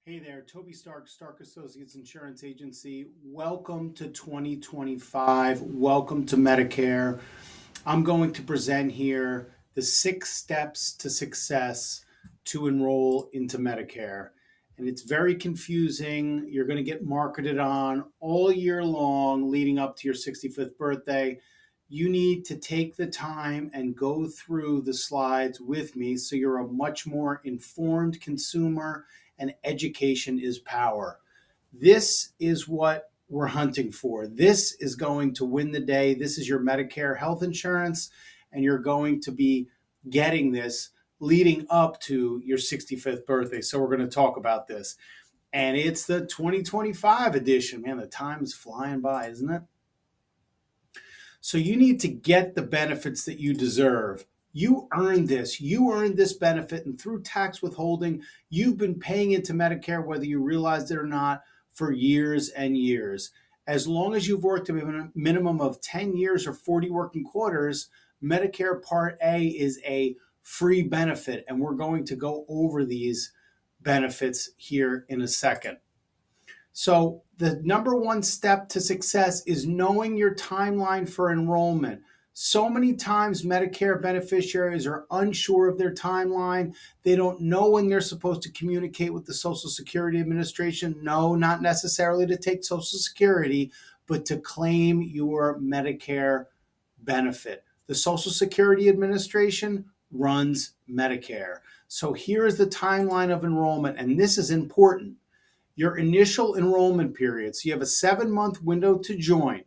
Hey there, Toby Stark, Stark Associates Insurance Agency. Welcome to 2025. Welcome to Medicare. I'm going to present here the 6 steps to success to enroll into Medicare. And it's very confusing. You're going to get marketed on all year long leading up to your 65th birthday. You need to take the time and go through the slides with me so you're a much more informed consumer, and education is power. This is what we're hunting for. This is going to win the day. This is your Medicare health insurance, and you're going to be getting this leading up to your 65th birthday. So we're going to talk about this. And it's the 2025 edition. Man, the time is flying by, isn't it? So you need to get the benefits that you deserve. You earned this. You earned this benefit, and through tax withholding, you've been paying into Medicare, whether you realized it or not, for years and years. As long as you've worked a minimum of 10 years or 40 working quarters, Medicare Part A is a free benefit, and we're going to go over these benefits here in a second. So the number one step to success is knowing your timeline for enrollment. So many times Medicare beneficiaries are unsure of their timeline. They don't know when they're supposed to communicate with the Social Security Administration. No, not necessarily to take Social Security, but to claim your Medicare benefit. The Social Security Administration runs Medicare. So here is the timeline of enrollment, and this is important. Your initial enrollment period. So you have a 7-month window to join.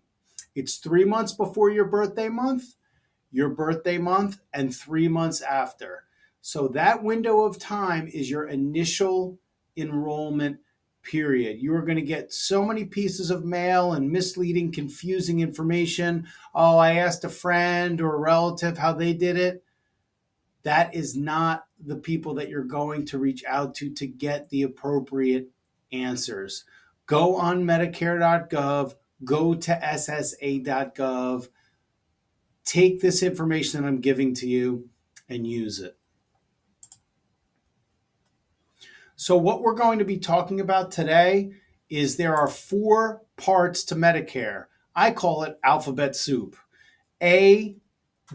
It's 3 months before your birthday month, and 3 months after. So that window of time is your initial enrollment period. You are going to get so many pieces of mail and misleading, confusing information. Oh, I asked a friend or a relative how they did it. That is not the people that you're going to reach out to get the appropriate answers. Go on Medicare.gov, go to SSA.gov, take this information that I'm giving to you and use it. So what we're going to be talking about today is there are 4 parts to Medicare. I call it alphabet soup. A,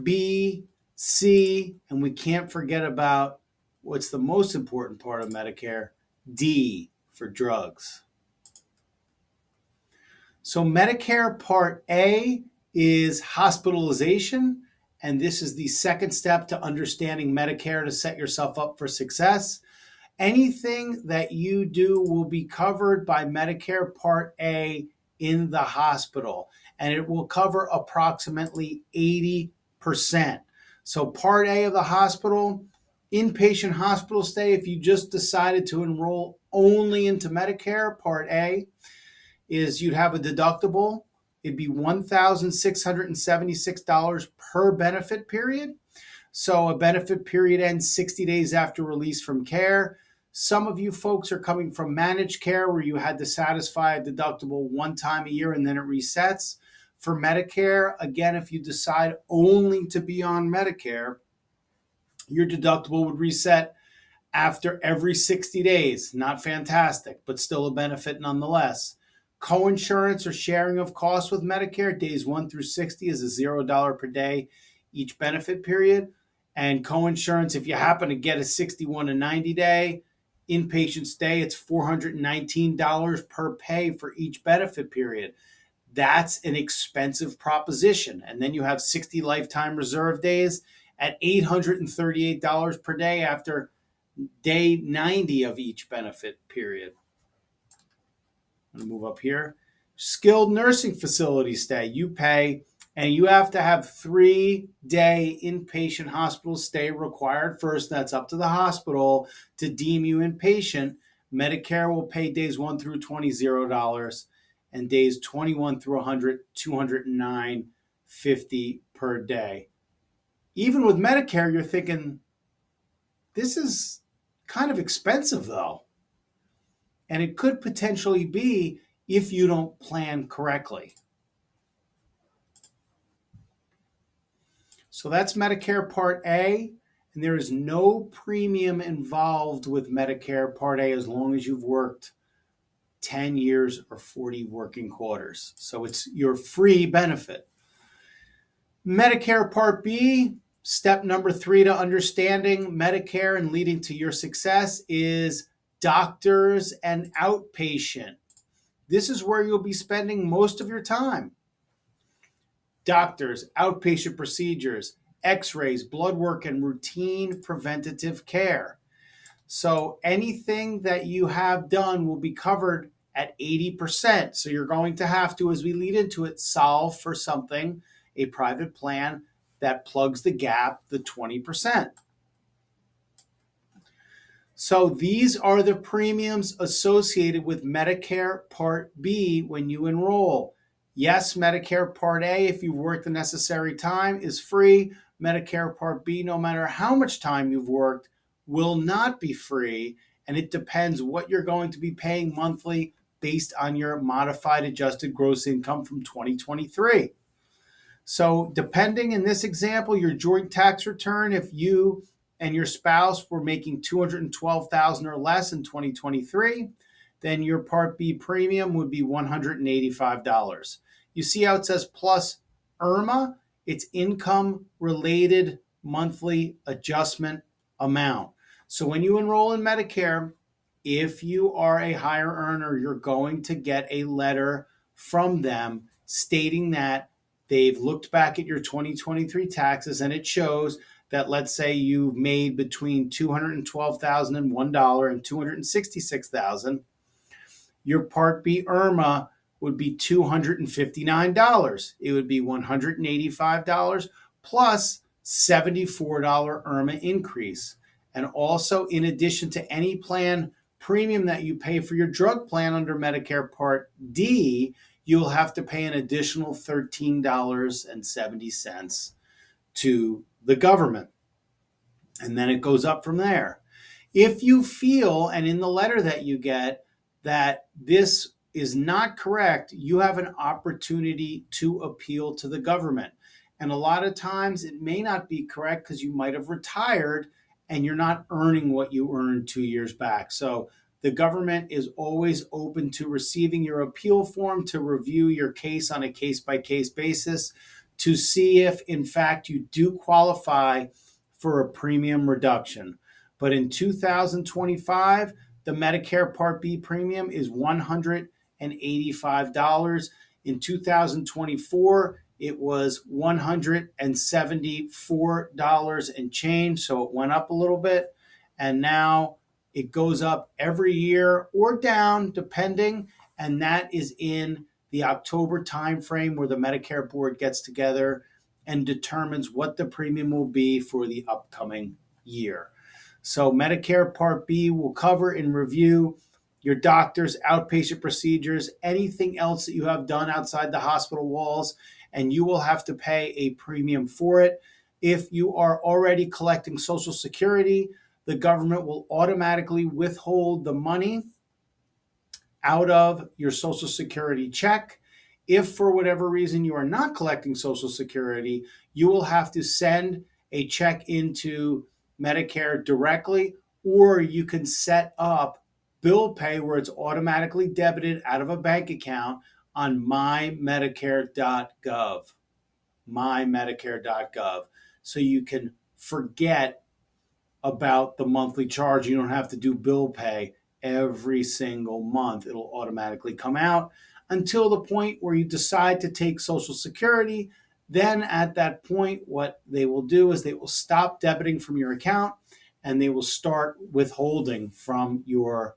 B, C, and we can't forget about what's the most important part of Medicare, D, for drugs. So Medicare Part A is hospitalization, and this is the second step to understanding Medicare to set yourself up for success. Anything that you do will be covered by Medicare Part A in the hospital, and it will cover approximately 80%. So Part A of the hospital, inpatient hospital stay, if you just decided to enroll only into Medicare Part A, is you'd have a deductible. It'd be $1,676 per benefit period. So a benefit period ends 60 days after release from care. Some of you folks are coming from managed care where you had to satisfy a deductible one time a year and then it resets. For Medicare, again, if you decide only to be on Medicare, your deductible would reset after every 60 days. Not fantastic, but still a benefit nonetheless. Coinsurance or sharing of costs with Medicare, days 1 through 60 is a $0 per day each benefit period. And coinsurance, if you happen to get a 61 to 90 day inpatient stay, it's $419 per pay for each benefit period. That's an expensive proposition. And then you have 60 lifetime reserve days at $838 per day after day 90 of each benefit period. I'm going to move up here. Skilled nursing facility stay. You pay, and you have to have 3-day inpatient hospital stay required first. That's up to the hospital to deem you inpatient. Medicare will pay days 1 through 20 $0, and days 21 through 100 $209.50 per day. Even with Medicare, you're thinking, this is kind of expensive though. And it could potentially be if you don't plan correctly. So that's Medicare Part A. And there is no premium involved with Medicare Part A as long as you've worked 10 years or 40 working quarters. So it's your free benefit. Medicare Part B, step number 3 to understanding Medicare and leading to your success is doctors and outpatient. This is where you'll be spending most of your time. Doctors, outpatient procedures, x-rays, blood work, and routine preventative care. So anything that you have done will be covered at 80%. So you're going to have to, as we lead into it, solve for something, a private plan that plugs the gap, the 20%. So these are the premiums associated with Medicare Part B when you enroll. Yes, Medicare Part A, if you've worked the necessary time, is free. Medicare Part B, no matter how much time you've worked, will not be free. And it depends what you're going to be paying monthly based on your modified adjusted gross income from 2023. So depending in this example, your joint tax return, if you and your spouse were making $212,000 or less in 2023, then your Part B premium would be $185. You see how it says plus IRMA? It's income related monthly adjustment amount. So when you enroll in Medicare, if you are a higher earner, you're going to get a letter from them stating that they've looked back at your 2023 taxes and it shows that, let's say you've made between $212,001 and $266,000, your Part B IRMA would be $259. It would be $185 plus $74 IRMA increase. And also, in addition to any plan premium that you pay for your drug plan under Medicare Part D, you'll have to pay an additional $13.70 to the government. And then it goes up from there. If you feel, and in the letter that you get, that this is not correct, you have an opportunity to appeal to the government. And a lot of times it may not be correct because you might have retired and you're not earning what you earned 2 years back. So the government is always open to receiving your appeal form to review your case on a case-by-case basis to see if, in fact, you do qualify for a premium reduction. But in 2025, the Medicare Part B premium is $185. In 2024, it was $174 and change, so it went up a little bit. And now it goes up every year or down, depending, and that is in the October timeframe where the Medicare board gets together and determines what the premium will be for the upcoming year. So Medicare Part B will cover and review your doctor's outpatient procedures, anything else that you have done outside the hospital walls, and you will have to pay a premium for it. If you are already collecting Social Security, the government will automatically withhold the money out of your Social Security check. If for whatever reason you are not collecting Social Security, you will have to send a check into Medicare directly, or you can set up bill pay where it's automatically debited out of a bank account on mymedicare.gov. mymedicare.gov. So you can forget about the monthly charge. You don't have to do bill pay every single month. It'll automatically come out until the point where you decide to take Social Security. Then at that point, what they will do is they will stop debiting from your account and they will start withholding from your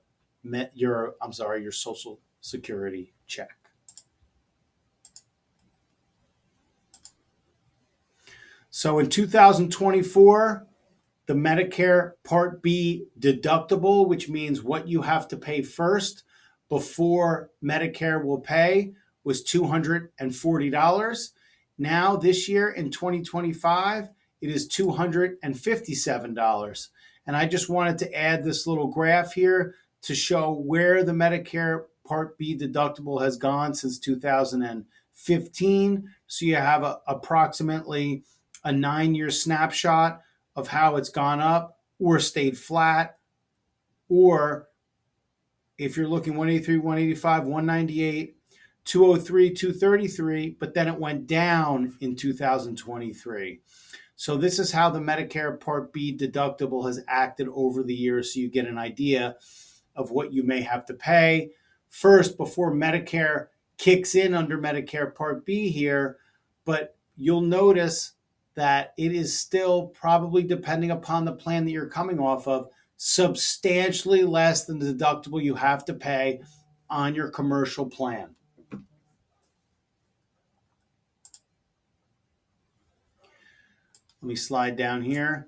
Social Security check. So in 2024, the Medicare Part B deductible, which means what you have to pay first before Medicare will pay, was $240. Now, this year in 2025, it is $257. And I just wanted to add this little graph here to show where the Medicare Part B deductible has gone since 2015. So you have approximately a 9-year snapshot of how it's gone up or stayed flat, or if you're looking 183, 185, 198, 203, 233, but then it went down in 2023. So this is how the Medicare Part B deductible has acted over the years, so you get an idea of what you may have to pay. First, before Medicare kicks in under Medicare Part B here, but you'll notice that it is still probably, depending upon the plan that you're coming off of, substantially less than the deductible you have to pay on your commercial plan. Let me slide down here.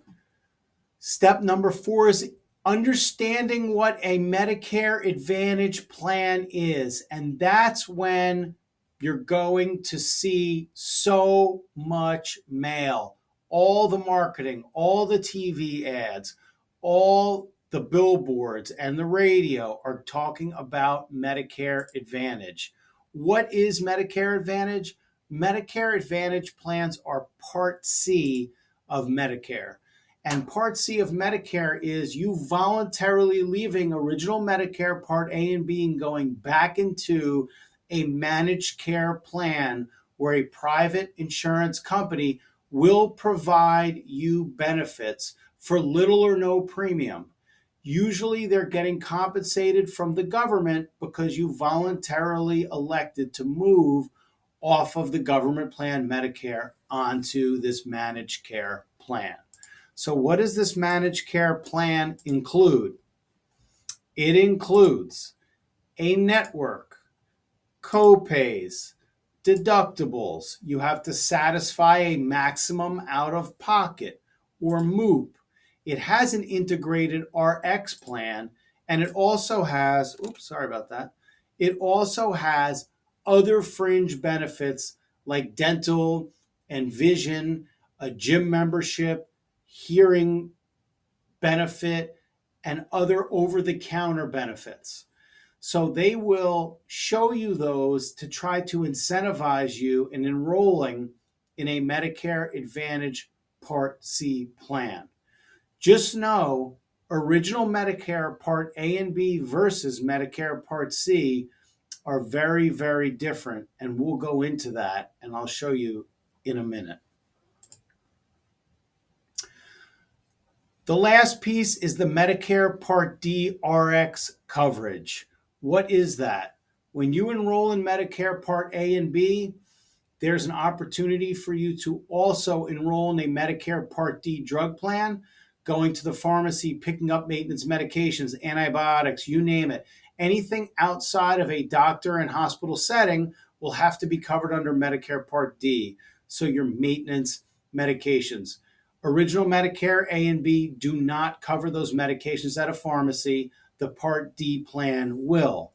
Step number 4 is understanding what a Medicare Advantage plan is. And that's when you're going to see so much mail, all the marketing, all the TV ads, all the billboards and the radio are talking about Medicare Advantage. What is Medicare Advantage? Medicare Advantage plans are Part C of Medicare. And Part C of Medicare is you voluntarily leaving original Medicare Part A and B and going back into a managed care plan where a private insurance company will provide you benefits for little or no premium. Usually they're getting compensated from the government because you voluntarily elected to move off of the government plan Medicare onto this managed care plan. So what does this managed care plan include? It includes a network, co-pays, deductibles. You have to satisfy a maximum out-of-pocket or MOOP. It has an integrated RX plan, and it also has, it also has other fringe benefits like dental and vision, a gym membership, hearing benefit, and other over-the-counter benefits. So they will show you those to try to incentivize you in enrolling in a Medicare Advantage Part C plan. Just know, original Medicare Part A and B versus Medicare Part C are very, very different, and we'll go into that, and I'll show you in a minute. The last piece is the Medicare Part D RX coverage. What is that? When you enroll in Medicare Part A and B, there's an opportunity for you to also enroll in a Medicare Part D drug plan, going to the pharmacy, picking up maintenance medications, antibiotics, you name it. Anything outside of a doctor and hospital setting will have to be covered under Medicare Part D. So your maintenance medications. Original Medicare A and B do not cover those medications at a pharmacy. The Part D plan will.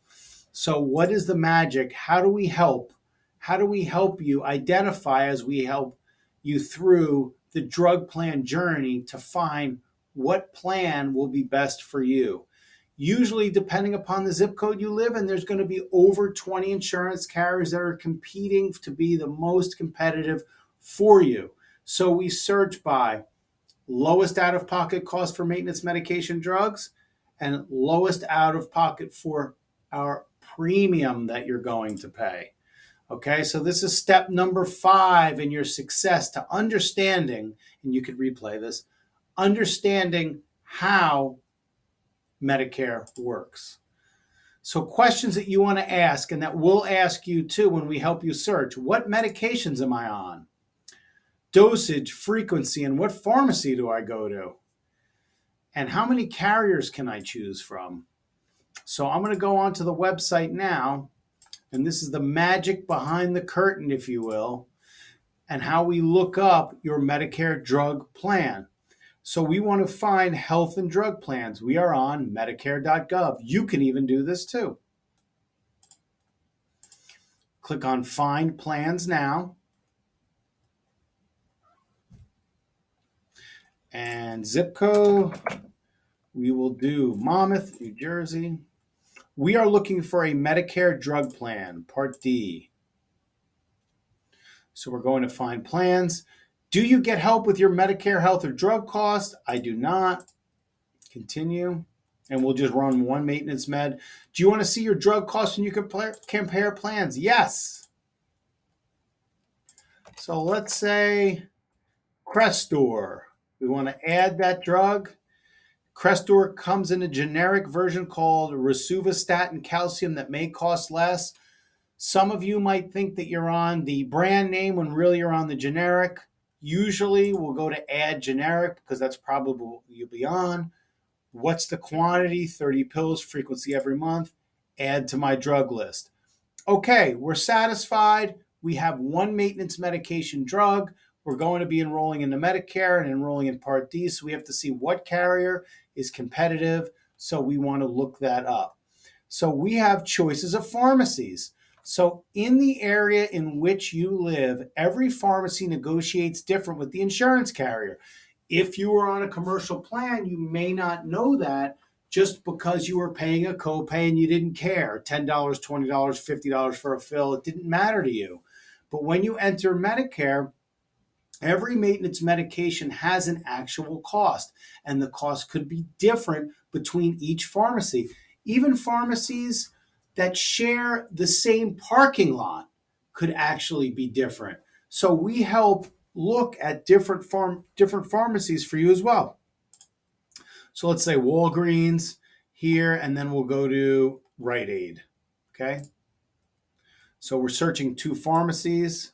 So what is the magic? How do we help? How do we help you identify as we help you through the drug plan journey to find what plan will be best for you? Usually, depending upon the zip code you live in, there's going to be over 20 insurance carriers that are competing to be the most competitive for you. So we search by lowest out-of-pocket cost for maintenance medication drugs and lowest out-of-pocket for our premium that you're going to pay. Okay, so this is step number 5 in your success to understanding, and you could replay this, understanding how Medicare works. So questions that you want to ask and that we'll ask you too when we help you search: what medications am I on? Dosage, frequency, and what pharmacy do I go to? And how many carriers can I choose from? So I'm going to go onto the website now, and this is the magic behind the curtain, if you will, and how we look up your Medicare drug plan. So we want to find health and drug plans. We are on Medicare.gov. You can even do this too. Click on Find Plans Now. And zip code, we will do Monmouth, New Jersey. We are looking for a Medicare drug plan, Part D. So we're going to find plans. Do you get help with your Medicare health or drug cost? I do not. Continue. And we'll just run one maintenance med. Do you want to see your drug costs when you compare plans? Yes. So let's say Crestor. We want to add that drug. Crestor comes in a generic version called rosuvastatin calcium that may cost less. Some of you might think that you're on the brand name when really you're on the generic. Usually we'll go to add generic because that's probably what you'll be on. What's the quantity? 30 pills, frequency every month. Add to my drug list. Okay, we're satisfied. We have one maintenance medication drug. We're going to be enrolling into Medicare and enrolling in Part D. So we have to see what carrier is competitive. So we want to look that up. So we have choices of pharmacies. So in the area in which you live, every pharmacy negotiates different with the insurance carrier. If you were on a commercial plan, you may not know that just because you were paying a copay and you didn't care. $10, $20, $50 for a fill, it didn't matter to you. But when you enter Medicare, every maintenance medication has an actual cost, and the cost could be different between each pharmacy. Even pharmacies that share the same parking lot could actually be different. So we help look at different pharmacies for you as well. So let's say Walgreens here, and then we'll go to Rite Aid. Okay. So we're searching 2 pharmacies.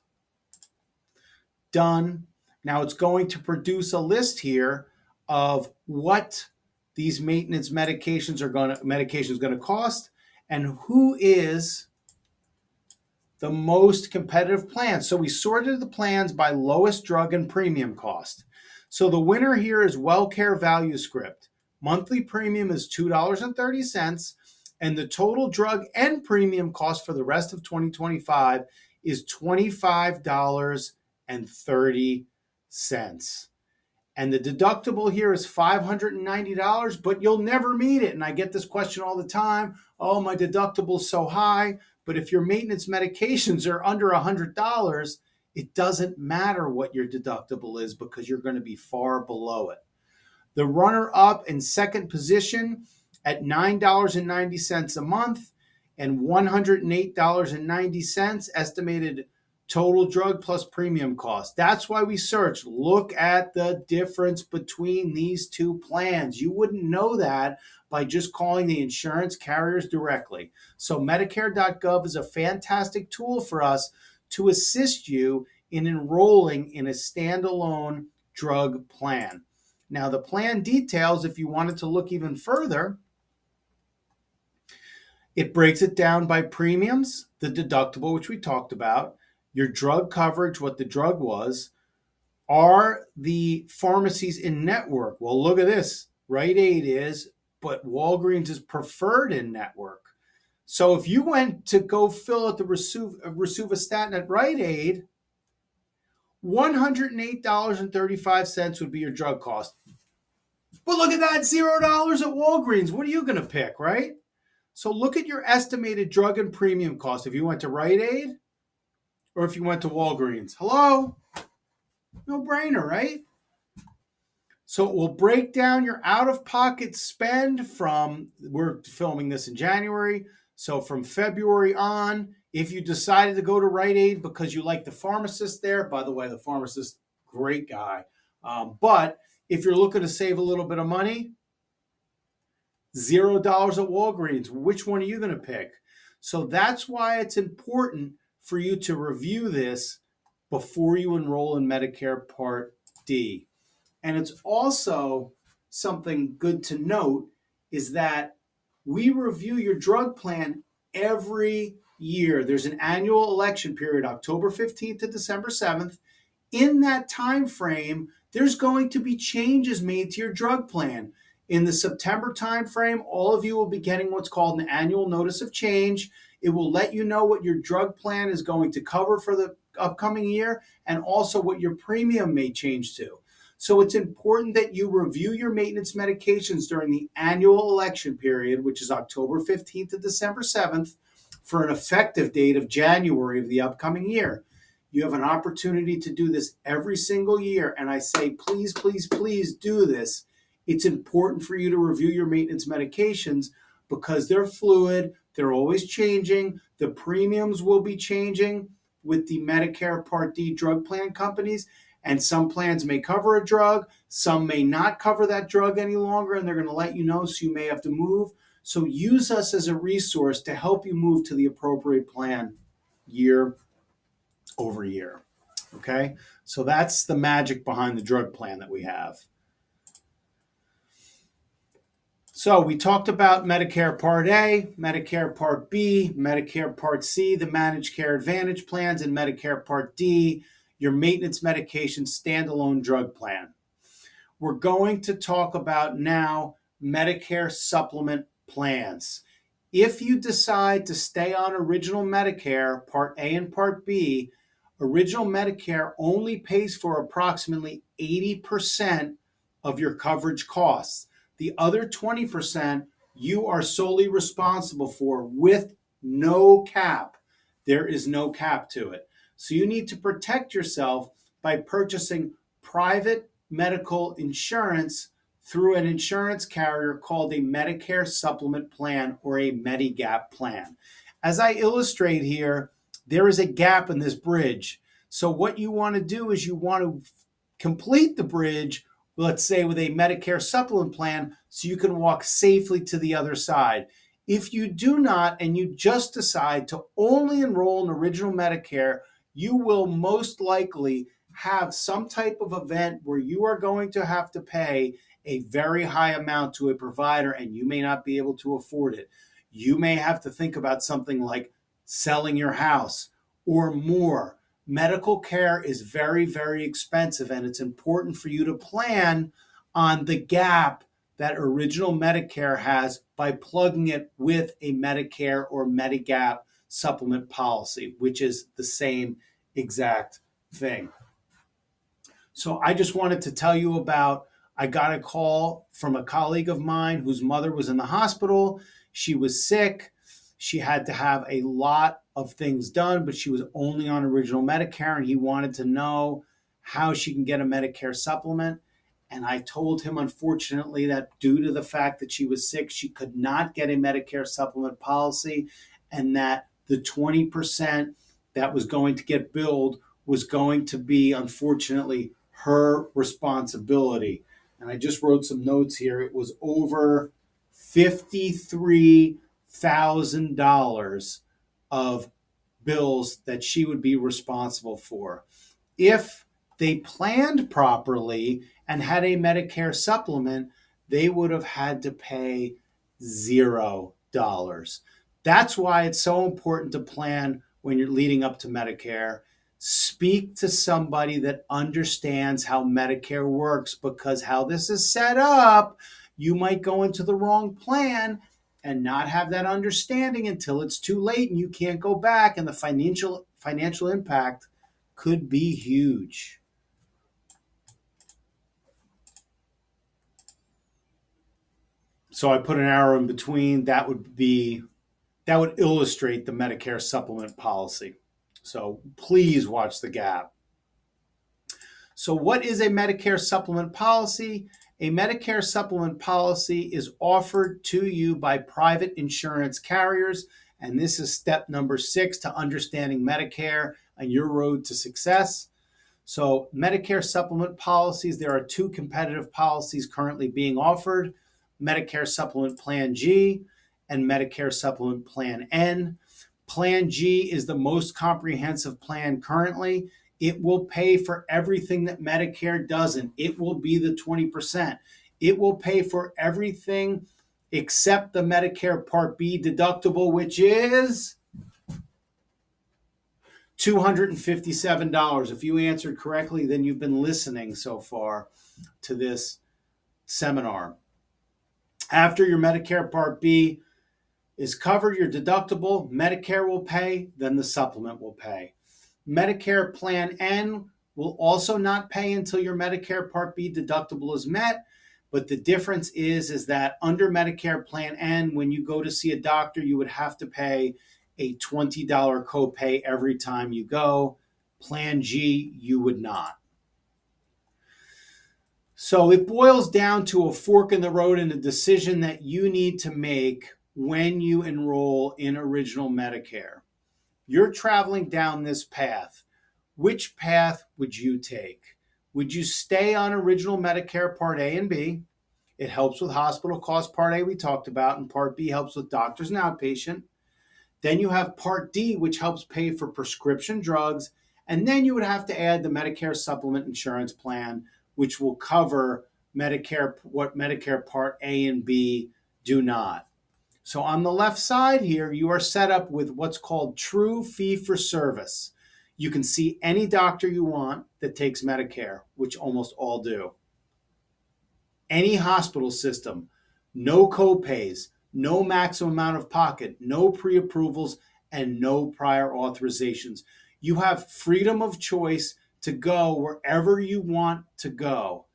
Done. Now it's going to produce a list here of what these maintenance medications are going to cost and who is the most competitive plan. So we sorted the plans by lowest drug and premium cost. So the winner here is WellCare Value Script. Monthly premium is $2.30, and the total drug and premium cost for the rest of 2025 is $25.30. And the deductible here is $590, but you'll never meet it. And I get this question all the time. Oh, my deductible's so high. But if your maintenance medications are under $100, it doesn't matter what your deductible is because you're going to be far below it. The runner-up in second position at $9.90 a month and $108.90 estimated total drug plus premium cost. That's why we search. Look at the difference between these 2 plans. You wouldn't know that by just calling the insurance carriers directly. So Medicare.gov is a fantastic tool for us to assist you in enrolling in a standalone drug plan. Now, the plan details, if you wanted to look even further, it breaks it down by premiums, the deductible, which we talked about, your drug coverage, what the drug was. Are the pharmacies in network? Well, look at this. Rite Aid is, but Walgreens is preferred in network. So if you went to go fill out the rosuvastatin at Rite Aid, $108.35 would be your drug cost. But look at that, $0 at Walgreens. What are you going to pick, right? So look at your estimated drug and premium cost if you went to Rite Aid or if you went to Walgreens. Hello? No brainer, right? So it will break down your out-of-pocket spend from, we're filming this in January, so from February on, if you decided to go to Rite Aid because you like the pharmacist there, by the way, the pharmacist, great guy. But if you're looking to save a little bit of money, $0 at Walgreens. Which one are you going to pick? So that's why it's important for you to review this before you enroll in Medicare Part D. And it's also something good to note is that we review your drug plan every year. There's an annual election period, October 15th to December 7th. In that time frame, there's going to be changes made to your drug plan. In the September timeframe, all of you will be getting what's called an annual notice of change. It will let you know what your drug plan is going to cover for the upcoming year and also what your premium may change to. So it's important that you review your maintenance medications during the annual election period, which is October 15th to December 7th, for an effective date of January of the upcoming year. You have an opportunity to do this every single year. And I say, please, please, please do this. It's important for you to review your maintenance medications because they're fluid. They're always changing. The premiums will be changing with the Medicare Part D drug plan companies. And some plans may cover a drug. Some may not cover that drug any longer. And they're going to let you know. So you may have to move. So use us as a resource to help you move to the appropriate plan year over year. Okay, so that's the magic behind the drug plan that we have. So we talked about Medicare Part A, Medicare Part B, Medicare Part C, the Managed Care Advantage plans, and Medicare Part D, your maintenance medication standalone drug plan. We're going to talk about now Medicare supplement plans. If you decide to stay on original Medicare, Part A and Part B, original Medicare only pays for approximately 80% of your coverage costs. The other 20% you are solely responsible for with no cap. There is no cap to it. So you need to protect yourself by purchasing private medical insurance through an insurance carrier called a Medicare supplement plan or a Medigap plan. As I illustrate here, there is a gap in this bridge. So what you want to do is you want to complete the bridge, let's say with a Medicare supplement plan, so you can walk safely to the other side. If you do not, and you just decide to only enroll in original Medicare, you will most likely have some type of event where you are going to have to pay a very high amount to a provider and you may not be able to afford it. You may have to think about something like selling your house or more. Medical care is very, very expensive, and it's important for you to plan on the gap that original Medicare has by plugging it with a Medicare or Medigap supplement policy, which is the same exact thing. So I just wanted to tell you about, I got a call from a colleague of mine whose mother was in the hospital. She was sick. She had to have a lot of things done, but she was only on original Medicare, and he wanted to know how she can get a Medicare supplement. And I told him, unfortunately, that due to the fact that she was sick, she could not get a Medicare supplement policy, and that the 20% that was going to get billed was going to be, unfortunately, her responsibility. And I just wrote some notes here. It was over $53,000 of bills that she would be responsible for. If they planned properly and had a Medicare supplement, they would have had to pay $0. That's why it's so important to plan when you're leading up to Medicare. Speak to somebody that understands how Medicare works, because how this is set up, you might go into the wrong plan and not have that understanding until it's too late and you can't go back, and the financial impact could be huge. So I put an arrow in between. That would illustrate the Medicare supplement policy. So please watch the gap. So what is a Medicare supplement policy? A Medicare supplement policy is offered to you by private insurance carriers, and this is step number 6 to understanding Medicare and your road to success. So Medicare supplement policies, there are 2 competitive policies currently being offered: Medicare Supplement Plan G and Medicare Supplement Plan N. Plan G is the most comprehensive plan currently. It will pay for everything that Medicare doesn't. It will be the 20%. It will pay for everything except the Medicare Part B deductible, which is $257. If you answered correctly, then you've been listening so far to this seminar. After your Medicare Part B is covered, your deductible, Medicare will pay, then the supplement will pay. Medicare Plan N will also not pay until your Medicare Part B deductible is met. But the difference is that under Medicare Plan N, when you go to see a doctor, you would have to pay a $20 copay every time you go. Plan G, you would not. So it boils down to a fork in the road and a decision that you need to make when you enroll in Original Medicare. You're traveling down this path. Which path would you take? Would you stay on Original Medicare Part A and B? It helps with hospital costs, Part A we talked about, and Part B helps with doctors and outpatient. Then you have Part D, which helps pay for prescription drugs. And then you would have to add the Medicare Supplement Insurance Plan, which will cover Medicare, what Medicare Part A and B do not. So on the left side here, you are set up with what's called true fee for service. You can see any doctor you want that takes Medicare, which almost all do. Any hospital system, no copays, no maximum amount of pocket, no pre-approvals, and no prior authorizations. You have freedom of choice to go wherever you want to go.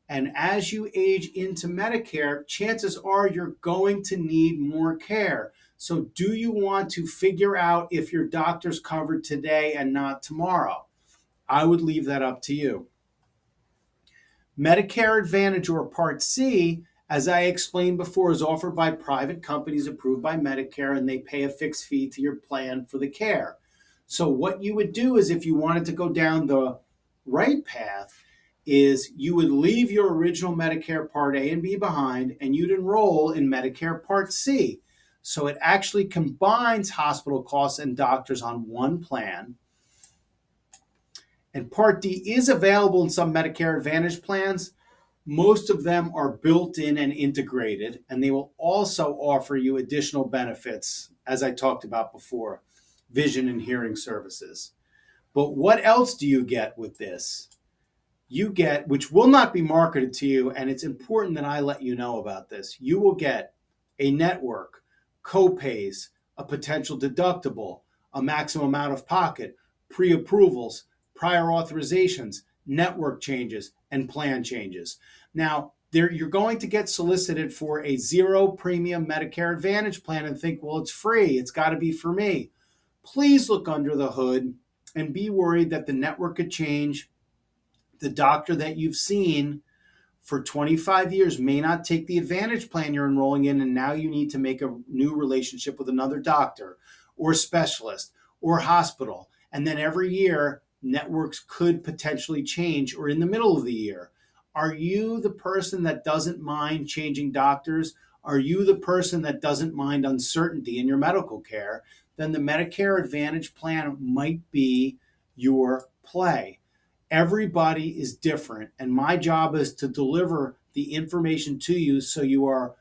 And as you age into Medicare, chances are you're going to need more care. So do you want to figure out if your doctor's covered today and not tomorrow? I would leave that up to you. Medicare Advantage or Part C, as I explained before, is offered by private companies approved by Medicare, and they pay a fixed fee to your plan for the care. So what you would do is, if you wanted to go down the right path, is you would leave your original Medicare Part A and B behind, and you'd enroll in Medicare Part C. So it actually combines hospital costs and doctors on one plan. And Part D is available in some Medicare Advantage plans. Most of them are built in and integrated, and they will also offer you additional benefits, as I talked about before, vision and hearing services. But what else do you get with this? You get, which will not be marketed to you, and it's important that I let you know about this, you will get a network, co-pays, a potential deductible, a maximum out of pocket, pre-approvals, prior authorizations, network changes, and plan changes. Now, you're going to get solicited for a zero premium Medicare Advantage plan and think, well, it's free. It's got to be for me. Please look under the hood and be worried that the network could change. The doctor that you've seen for 25 years may not take the Advantage plan you're enrolling in, and now you need to make a new relationship with another doctor or specialist or hospital. And then every year, networks could potentially change, or in the middle of the year. Are you the person that doesn't mind changing doctors? Are you the person that doesn't mind uncertainty in your medical care? Then the Medicare Advantage plan might be your play. Everybody is different, and my job is to deliver the information to you so you are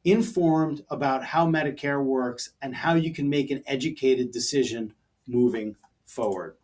informed about how Medicare works and how you can make an educated decision moving forward.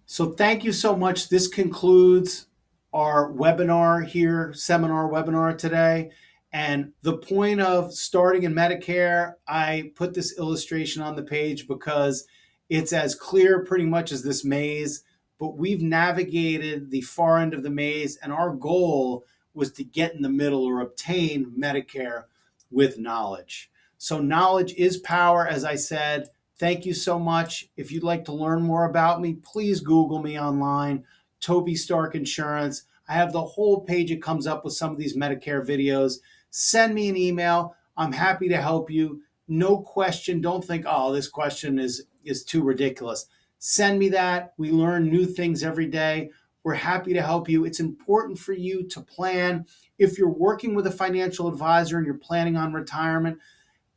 So thank you so much. This concludes our webinar here, seminar webinar today. And the point of starting in Medicare, I put this illustration on the page because it's as clear pretty much as this maze, but we've navigated the far end of the maze, and our goal was to get in the middle or obtain Medicare with knowledge. So knowledge is power, as I said. Thank you so much. If you'd like to learn more about me, please Google me online, Toby Stark Insurance. I have the whole page. It comes up with some of these Medicare videos. Send me an email. I'm happy to help you. No question. Don't think, oh, this question is too ridiculous. Send me that. We learn new things every day. We're happy to help you. It's important for you to plan. If you're working with a financial advisor and you're planning on retirement,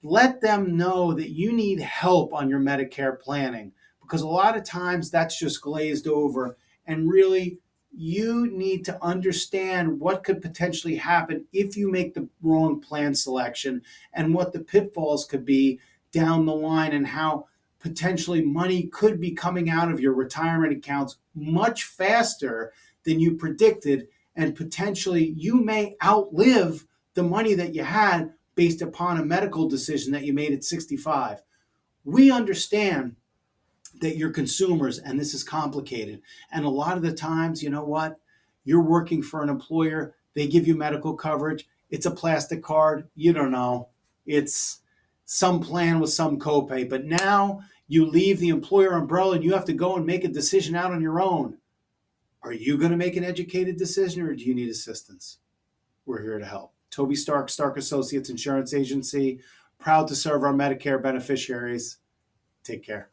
let them know that you need help on your Medicare planning, because a lot of times that's just glazed over, and really you need to understand what could potentially happen if you make the wrong plan selection and what the pitfalls could be down the line, and how potentially money could be coming out of your retirement accounts much faster than you predicted, and potentially you may outlive the money that you had based upon a medical decision that you made at 65. We understand that you're consumers and this is complicated. And a lot of the times, you know what? You're working for an employer. They give you medical coverage. It's a plastic card. You don't know. It's some plan with some copay. But now you leave the employer umbrella and you have to go and make a decision out on your own. Are you going to make an educated decision, or do you need assistance? We're here to help. Toby Stark, Stark Associates Insurance Agency, proud to serve our Medicare beneficiaries. Take care.